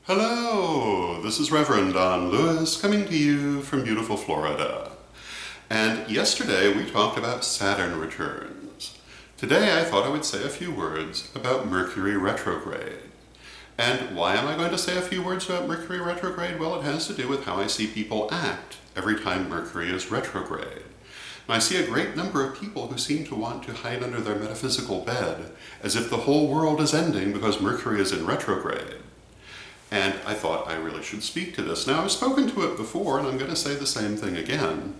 Hello, this is Reverend Don Lewis coming to you from beautiful Florida. And yesterday we talked about Saturn returns. Today I thought I would say a few words about Mercury Retrograde. And why am I going to say a few words about Mercury Retrograde? Well, it has to do with how I see people act every time Mercury is retrograde. And I see a great number of people who seem to want to hide under their metaphysical bed as if the whole world is ending because Mercury is in retrograde. And I thought I really should speak to this. Now, I've spoken to it before, and I'm going to say the same thing again.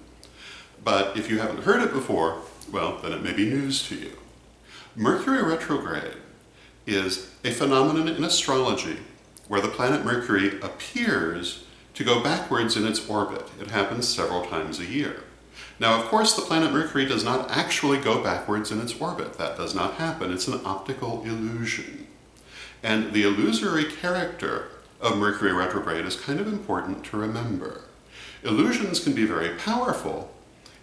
But if you haven't heard it before, well, then it may be news to you. Mercury retrograde is a phenomenon in astrology where the planet Mercury appears to go backwards in its orbit. It happens several times a year. Now, of course, the planet Mercury does not actually go backwards in its orbit. That does not happen. It's an optical illusion. And the illusory character of Mercury retrograde is kind of important to remember. Illusions can be very powerful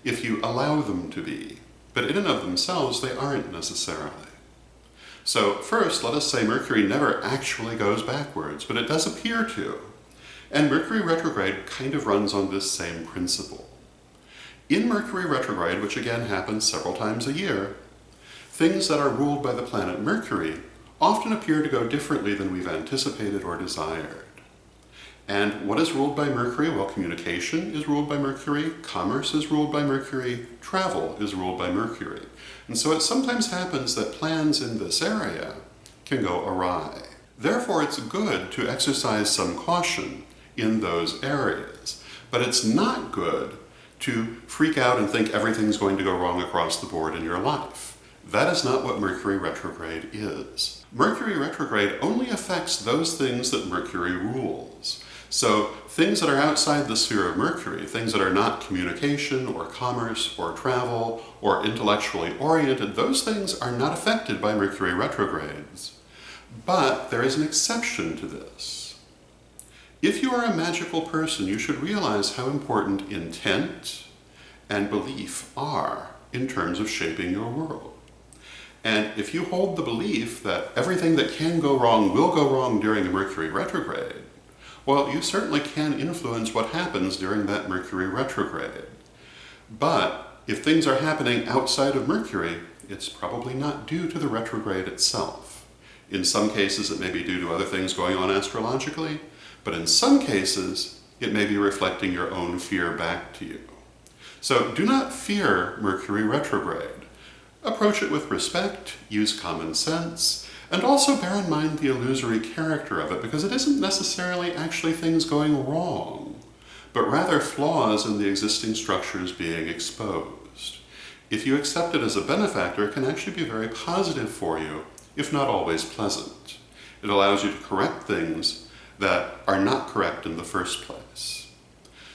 if you allow them to be, but in and of themselves they aren't necessarily. So first, let us say Mercury never actually goes backwards, but it does appear to. And Mercury retrograde kind of runs on this same principle. In Mercury retrograde, which again happens several times a year, things that are ruled by the planet Mercury often appear to go differently than we've anticipated or desired. And what is ruled by Mercury? Well, communication is ruled by Mercury, commerce is ruled by Mercury, travel is ruled by Mercury. And so it sometimes happens that plans in this area can go awry. Therefore, it's good to exercise some caution in those areas. But it's not good to freak out and think everything's going to go wrong across the board in your life. That is not what Mercury retrograde is. Mercury retrograde only affects those things that Mercury rules. So things that are outside the sphere of Mercury, things that are not communication or commerce or travel or intellectually oriented, those things are not affected by Mercury retrogrades. But there is an exception to this. If you are a magical person, you should realize how important intent and belief are in terms of shaping your world. And if you hold the belief that everything that can go wrong will go wrong during a Mercury retrograde, well, you certainly can influence what happens during that Mercury retrograde. But if things are happening outside of Mercury, it's probably not due to the retrograde itself. In some cases, it may be due to other things going on astrologically, but in some cases, it may be reflecting your own fear back to you. So do not fear Mercury retrograde. Approach it with respect, use common sense, and also bear in mind the illusory character of it, because it isn't necessarily actually things going wrong, but rather flaws in the existing structures being exposed. If you accept it as a benefactor, it can actually be very positive for you, if not always pleasant. It allows you to correct things that are not correct in the first place.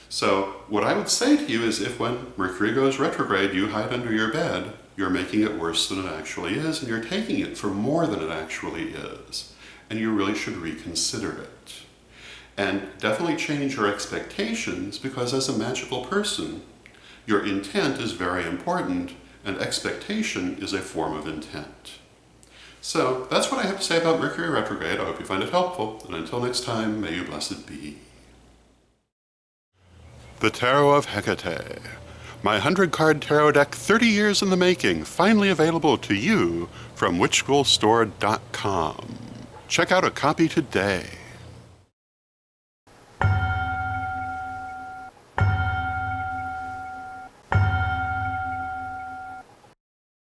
So what I would say to you is if when Mercury goes retrograde, you hide under your bed, you're making it worse than it actually is, and you're taking it for more than it actually is. And you really should reconsider it. And definitely change your expectations, because as a magical person, your intent is very important, and expectation is a form of intent. So that's what I have to say about Mercury retrograde. I hope you find it helpful, and until next time, may you blessed be. The Tarot of Hecate. My 100-card tarot deck, 30 years in the making, finally available to you from witchschoolstore.com. Check out a copy today.